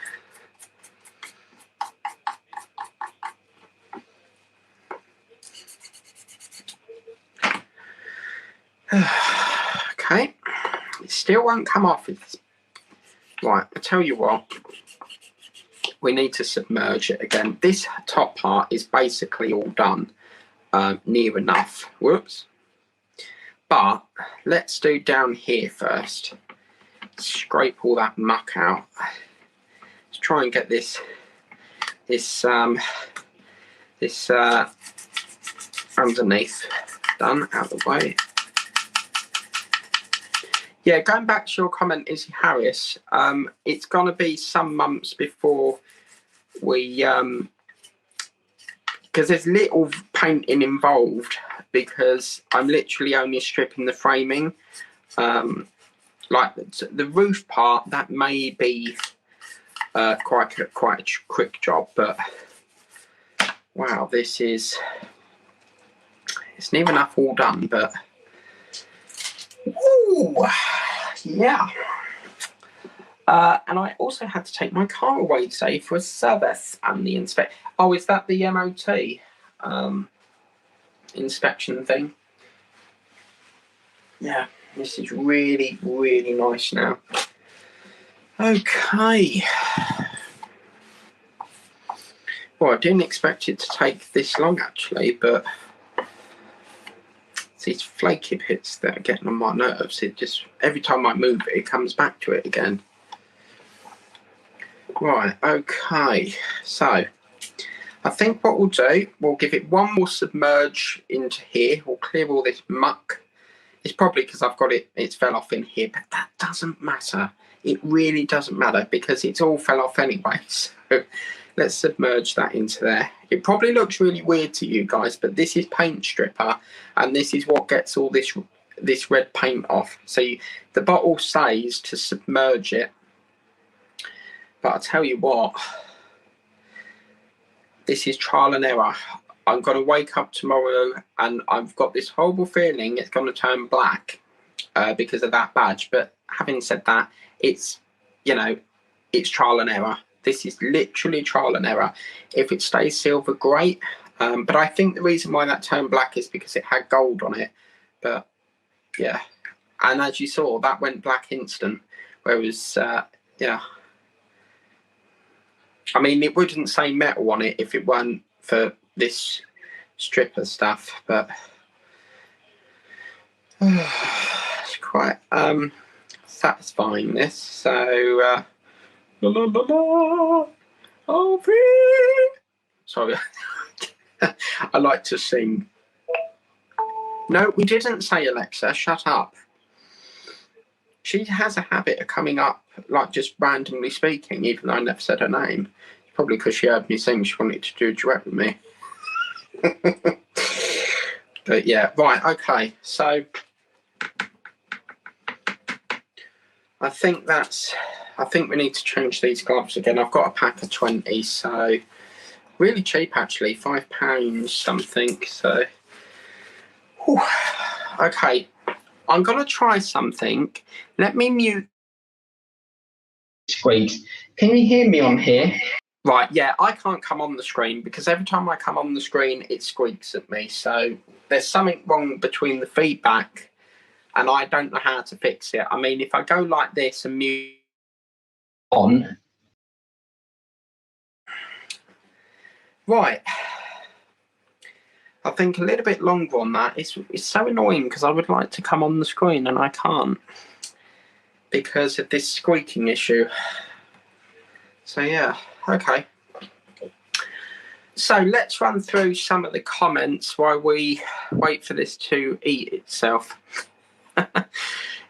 Okay, it still won't come off. Right, I tell you what, we need to submerge it again. This top part is basically all done, near enough. Whoops. But let's do down here first. Scrape all that muck out. Let's try and get this underneath done, out of the way. Yeah, going back to your comment, Izzy Harris, it's going to be some months before we, because there's little painting involved, because I'm literally only stripping the framing. Like the roof part, that may be quite a quick job, but wow, this is It's near enough all done, but ooh, yeah. And I also had to take my car away today for a service and the inspect. Oh, is that the MOT inspection thing? Yeah, this is really, really nice now. Okay. Well, I didn't expect it to take this long, actually, but it's these flaky bits that are getting on my nerves. It just, every time I move it, it comes back to it again. Right, okay. So, I think what we'll do, we'll give it one more submerge into here. We'll clear all this muck. It's probably because I've got it fell off in here, but that doesn't matter. It really doesn't matter because it's all fell off anyway. So let's submerge that into there. It probably looks really weird to you guys, but this is paint stripper, and this is what gets all this red paint off. So the bottle says to submerge it, but I'll tell you what, this is trial and error. I'm going to wake up tomorrow and I've got this horrible feeling it's going to turn black because of that badge. But having said that, it's, you know, it's trial and error. This is literally trial and error. If it stays silver, great. But I think the reason why that turned black is because it had gold on it. But yeah, and as you saw, that went black instant. Whereas, yeah, I mean, it wouldn't say metal on it if it weren't for this stripper stuff, but it's quite satisfying, this. So la, la, la, la. Oh, sorry. I like to sing. No, we didn't say Alexa, shut up. She has a habit of coming up like just randomly speaking, even though I never said her name. Probably because she heard me sing, she wanted to do a duet with me. But yeah, right, okay. So I think we need to change these gloves again. I've got a pack of 20, so really cheap actually, £5 something. So whew. Okay, I'm gonna try something. Let me mute. Squeaks. Can you hear me on here? Right, yeah, I can't come on the screen because every time I come on the screen, it squeaks at me. So there's something wrong between the feedback and I don't know how to fix it. I mean, if I go like this and mute on. Right. I think a little bit longer on that. It's so annoying because I would like to come on the screen and I can't because of this squeaking issue. So yeah, okay. So let's run through some of the comments while we wait for this to eat itself.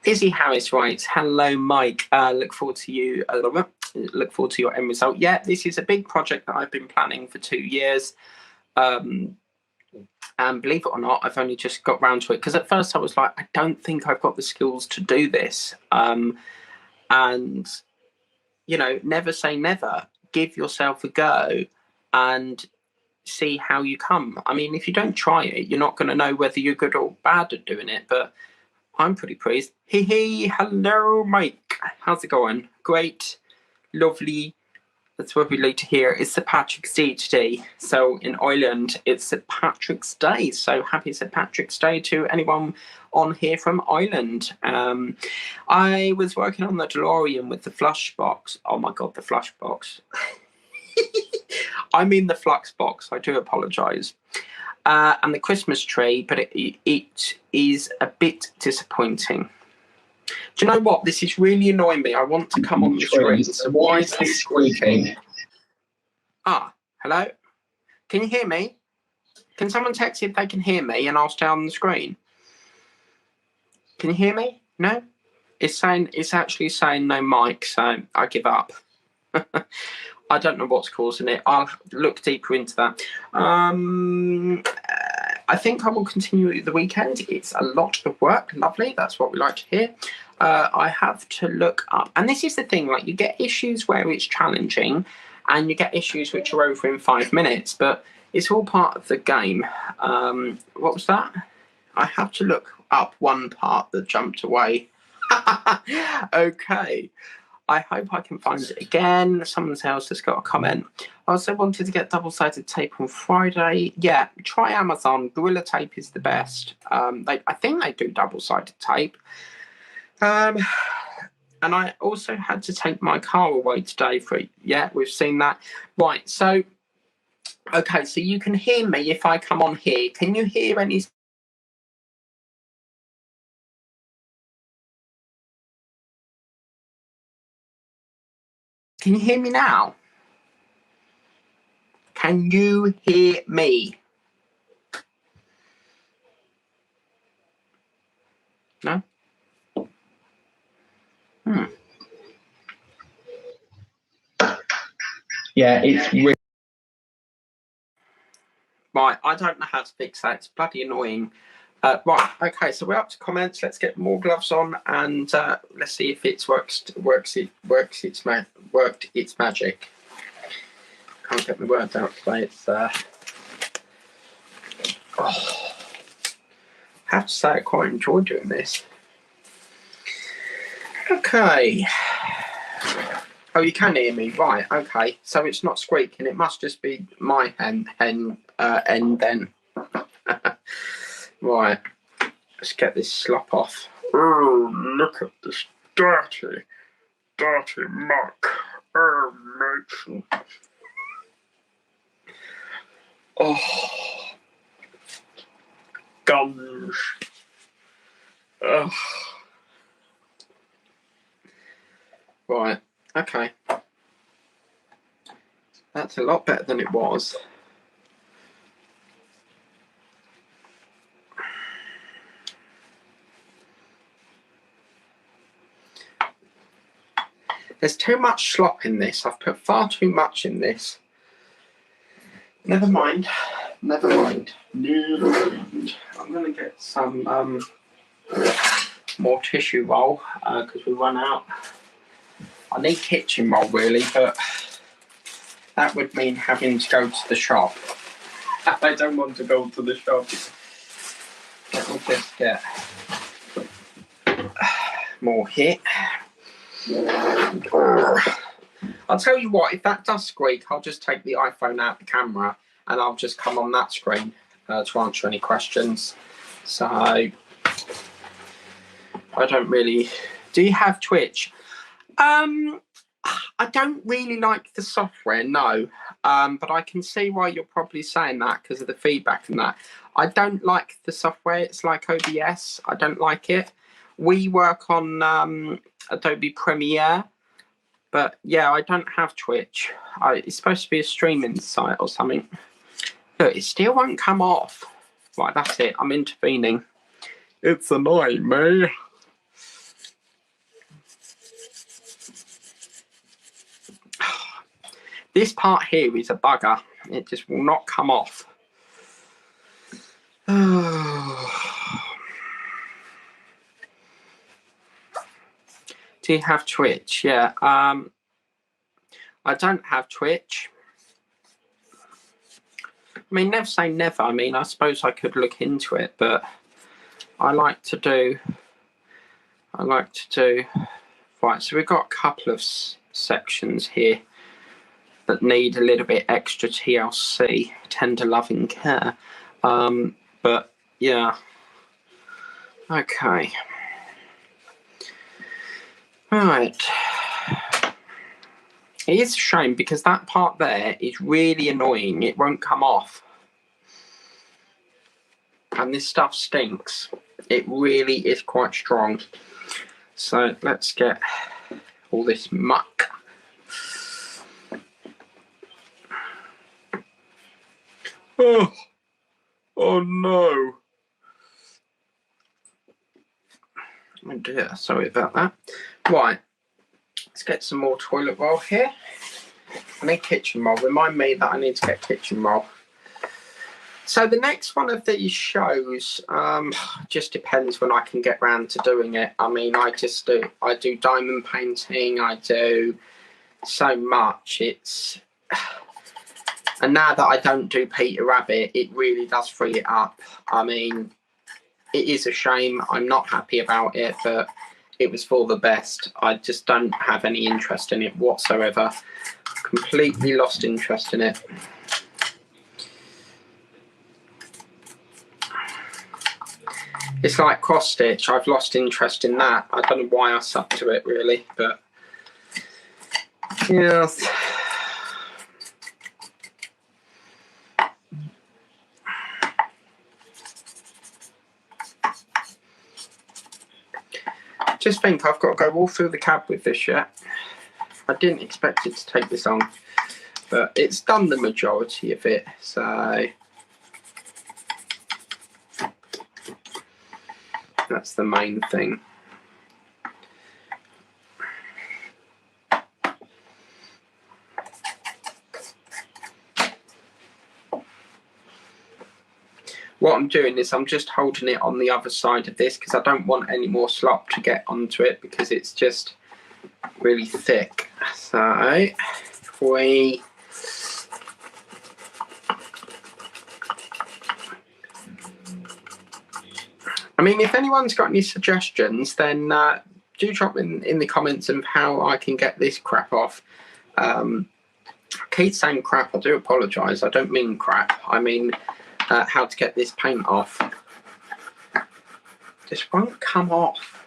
Izzy Harris writes, "Hello, Mike. Look forward to you. Look forward to your end result. Yeah, this is a big project that I've been planning for 2 years. And believe it or not, I've only just got round to it because at first I was like, I don't think I've got the skills to do this. And you know, never say never. Give yourself a go and see how you come. I mean, if you don't try it, you're not going to know whether you're good or bad at doing it. But I'm pretty pleased. Hey, hello, Mike. How's it going? Great, lovely. That's what we like to hear. It's St. Patrick's Day today. So in Ireland, it's St. Patrick's Day. So happy St. Patrick's Day to anyone on here from Ireland. I was working on the DeLorean with the flush box. Oh my God, the flush box. I mean the flux box. I do apologise. And the Christmas tree, but it is a bit disappointing. Do you know what? This is really annoying me. I want to come on the screen. So why is this squeaking? Ah, hello? Can you hear me? Can someone text if they can hear me and I'll stay on the screen? Can you hear me? No? It's actually saying no mic, so I give up. I don't know what's causing it. I'll look deeper into that. I think I will continue the weekend. It's a lot of work. Lovely. That's what we like to hear. I have to look up. And this is the thing, like you get issues where it's challenging and you get issues which are over in 5 minutes. But It's all part of the game. What was that? I have to look up one part that jumped away. Okay. I hope I can find it again. Someone else has got a comment. I also wanted to get double-sided tape on Friday. Yeah, try Amazon. Gorilla Tape is the best. I think they do double-sided tape. And I also had to take my car away today for it. Yeah, we've seen that. Right, so, okay, so you can hear me if I come on here. Can you hear any? Can you hear me now? Can you hear me? No?
Yeah, it's really...
Right, I don't know how to fix that. It's bloody annoying. Right, okay, so we're up to comments. Let's get more gloves on and let's see if it's worked its magic. Can't get the words out today. It's I have to say I quite enjoy doing this. Okay. Oh, you can hear me, right? Okay, so it's not squeaking. It must just be my end then. Right, let's get this slop off. Oh, look at this dirty muck. Oh, Mitchell. Oh, gums. Oh. Right, okay. That's a lot better than it was. There's too much slop in this. I've put far too much in this. Never mind. I'm going to get some more tissue roll because we run out. I need kitchen roll really, but that would mean having to go to the shop. I don't want to go to the shop. Let me just get more here. I'll tell you what, if that does squeak, I'll just take the iPhone out the camera and I'll just come on that screen to answer any questions. So, I don't really... Do you have Twitch? I don't really like the software, no. But I can see why you're probably saying that because of the feedback and that. I don't like the software. It's like OBS. I don't like it. We work on Adobe Premiere. But yeah, I don't have Twitch. It's supposed to be a streaming site or something. Look, it still won't come off. Right, that's it. I'm intervening. It's annoying me. This part here is a bugger. It just will not come off. Do you have Twitch? Yeah. I don't have Twitch. I mean, never say never. I mean, I suppose I could look into it, but I like to do. Right, so we've got a couple of sections here that need a little bit extra TLC, tender loving care. But yeah. Okay. Right. It is a shame because that part there is really annoying. It won't come off. And this stuff stinks. It really is quite strong. So let's get all this muck. Oh no. Oh dear, sorry about that. Right. Let's get some more toilet roll here. I need kitchen roll. Remind me that I need to get kitchen roll. So the next one of these shows just depends when I can get round to doing it. I mean, I do diamond painting. I do so much. And now that I don't do Peter Rabbit, it really does free it up. I mean, it is a shame. I'm not happy about it, but it was for the best. I just don't have any interest in it whatsoever. Completely lost interest in it. It's like cross stitch. I've lost interest in that. I don't know why I stuck to it really, but yes. Just think I've got to go all through the cab with this yet. I didn't expect it to take this long, but it's done the majority of it, so that's the main thing. What I'm doing is I'm just holding it on the other side of this because I don't want any more slop to get onto it because it's just really thick. So if we I mean, if anyone's got any suggestions, then do drop in the comments of how I can get this crap off. I keep saying crap, I do apologise. I don't mean crap. I mean how to get this paint off. This won't come off.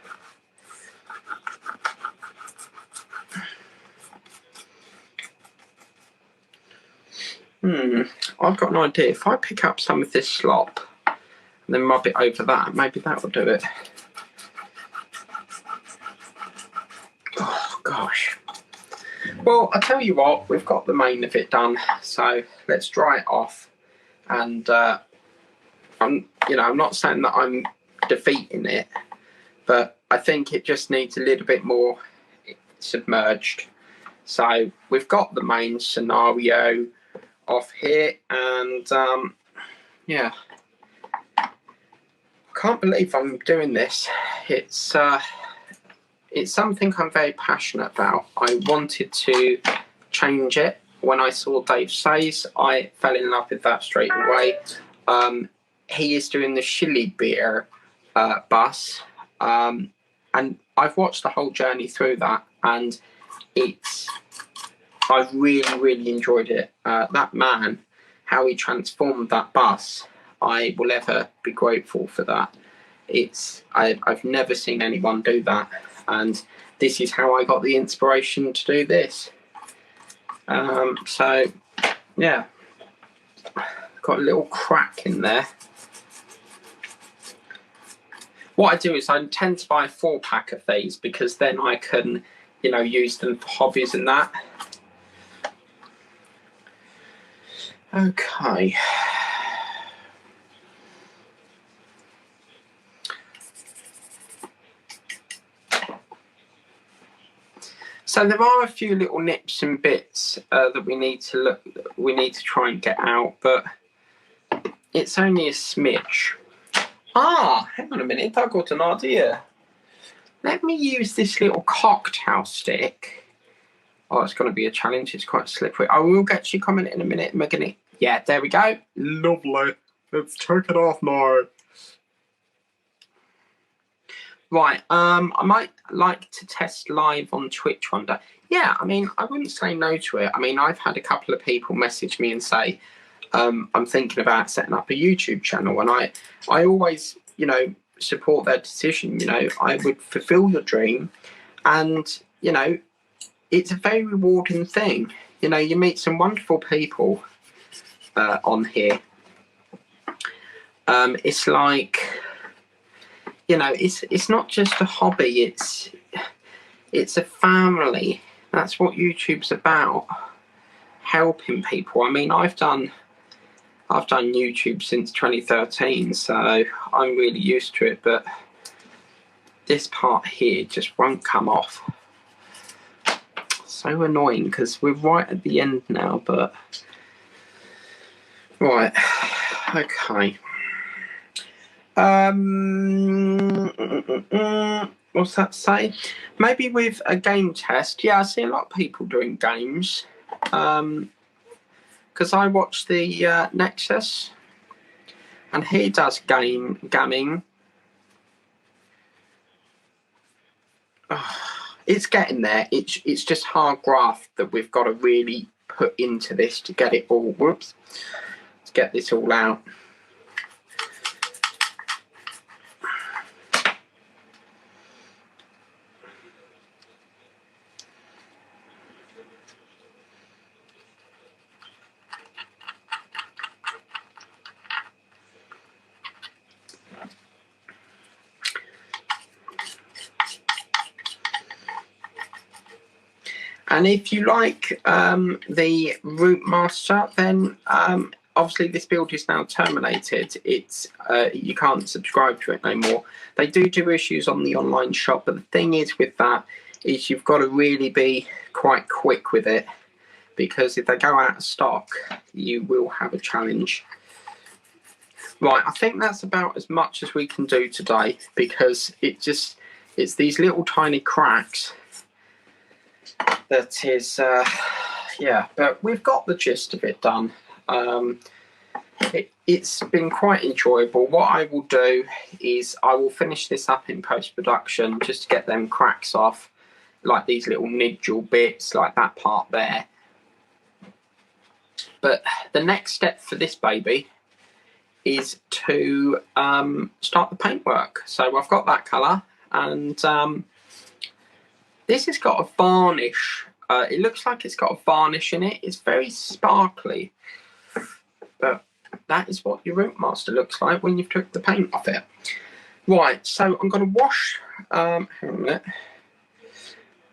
I've got an idea. If I pick up some of this slop and then rub it over that, maybe that will do it. Oh gosh. Well, I tell you what, we've got the main of it done, so let's dry it off. And I'm not saying that I'm defeating it, but I think it just needs a little bit more submerged. So we've got the main scenario off here, and yeah, I can't believe I'm doing this. It's something I'm very passionate about. I wanted to change it. When I saw Dave Says, I fell in love with that straight away. He is doing the Chili Beer bus, and I've watched the whole journey through that, and I've really enjoyed it. That man, how he transformed that bus, I will ever be grateful for that. I've never seen anyone do that, and this is how I got the inspiration to do this. So yeah, got a little crack in there. What I do is I tend to buy a 4-pack of these because then I can, use them for hobbies and that. Okay. So there are a few little nips and bits that we need to try and get out, but it's only a smidge. Hang on a minute, I got an idea. Let me use this little cocktail stick. Oh, it's going to be a challenge. It's quite slippery. I will get you comment in a minute. Yeah, there we go. Lovely. Let's take it off now. Right, I might like to test live on Twitch one day. Yeah, I mean, I wouldn't say no to it. I mean, I've had a couple of people message me and say, I'm thinking about setting up a YouTube channel, and I always, support their decision. I would fulfill your dream, and, it's a very rewarding thing. You meet some wonderful people on here. It's like, it's not just a hobby, it's a family. That's what YouTube's about, helping people. I mean, I've done YouTube since 2013, so I'm really used to it, but this part here just won't come off. So annoying, because we're right at the end now, but right, okay. What's that say? Maybe with a game test. Yeah, I see a lot of people doing games. because I watch the Nexus, and he does gamming. It's getting there. It's just hard graft that we've got to really put into this to get it all. Whoops, to get this all out. And if you like the Routemaster, then obviously this build is now terminated. It's you can't subscribe to it no more. They do issues on the online shop, but the thing is with that is you've got to really be quite quick with it, because if they go out of stock, you will have a challenge. Right, I think that's about as much as we can do today, because it's these little tiny cracks. That is, yeah, but we've got the gist of it done. It's been quite enjoyable. What I will do is I will finish this up in post-production just to get them cracks off, like these little nigel bits, like that part there. But the next step for this baby is to start the paintwork. So I've got that colour, and this has got a varnish. It looks like it's got a varnish in it. It's very sparkly. But that is what your Routemaster looks like when you've took the paint off it. Right, so I'm going to wash... hang on a minute.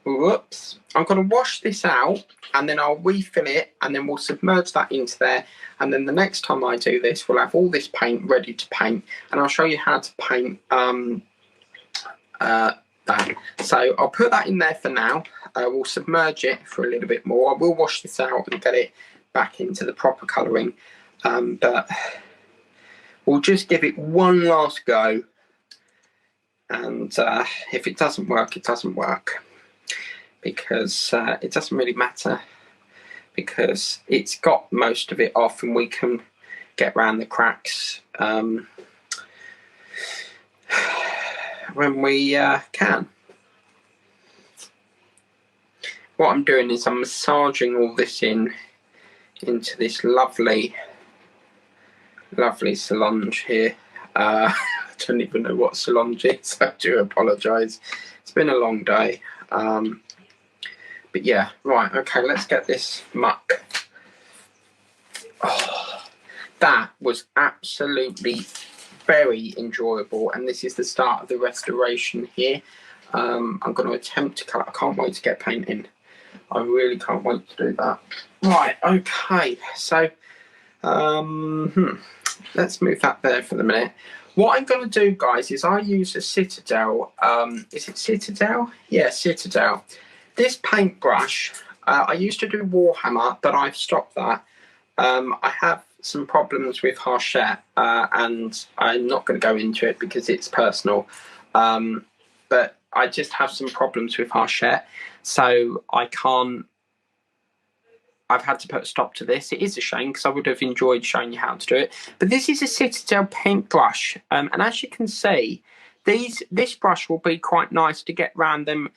Whoops. I'm going to wash this out, and then I'll refill it, and then we'll submerge that into there. And then the next time I do this, we'll have all this paint ready to paint. And I'll show you how to paint... that. So I'll put that in there for now. We'll submerge it for a little bit more. I will wash this out and get it back into the proper colouring, but we'll just give it one last go, and if it doesn't work, it doesn't work, because it doesn't really matter, because it's got most of it off and we can get around the cracks when we can. What I'm doing is I'm massaging all this into this lovely Solange here. I don't even know what Solange is. I do apologise. It's been a long day. But yeah, right, okay, let's get this muck. Oh, that was absolutely very enjoyable, and this is the start of the restoration here. I'm going to attempt to colour. I can't wait to get paint in. I really can't wait to do that. Right, okay, so let's move that there for the minute. What I'm going to do, guys, is I use a Citadel. Is it Citadel? Yeah, Citadel. This paintbrush, I used to do Warhammer, but I've stopped that. I have some problems with Hachette, and I'm not going to go into it because it's personal. But I just have some problems with Hachette, so I can't. I've had to put a stop to this. It is a shame because I would have enjoyed showing you how to do it. But this is a Citadel paintbrush, and as you can see, this brush will be quite nice to get round them,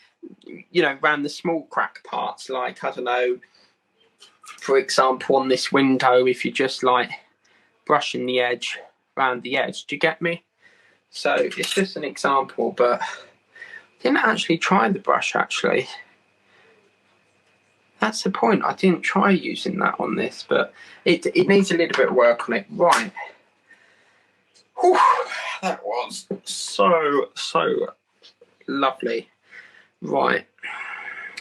you know, round the small crack parts. Like, I don't know, for example, on this window, if you're just like brushing the edge around the edge, do you get me? So it's just an example, but I didn't actually try the brush actually. That's the point. I didn't try using that on this, but it needs a little bit of work on it. Right. Whew, that was so lovely. Right.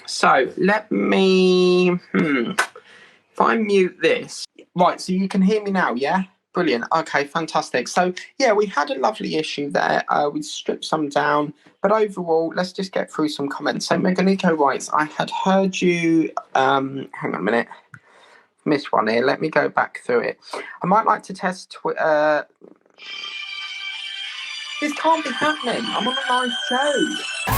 So let me, if I mute this. Right, so you can hear me now, yeah? Brilliant. Okay, fantastic. So yeah, we had a lovely issue there. We stripped some down, but overall, let's just get through some comments. So Meganito writes, I had heard you, hang on a minute, missed one here. Let me go back through it. I might like to test, this can't be happening. I'm on a live show.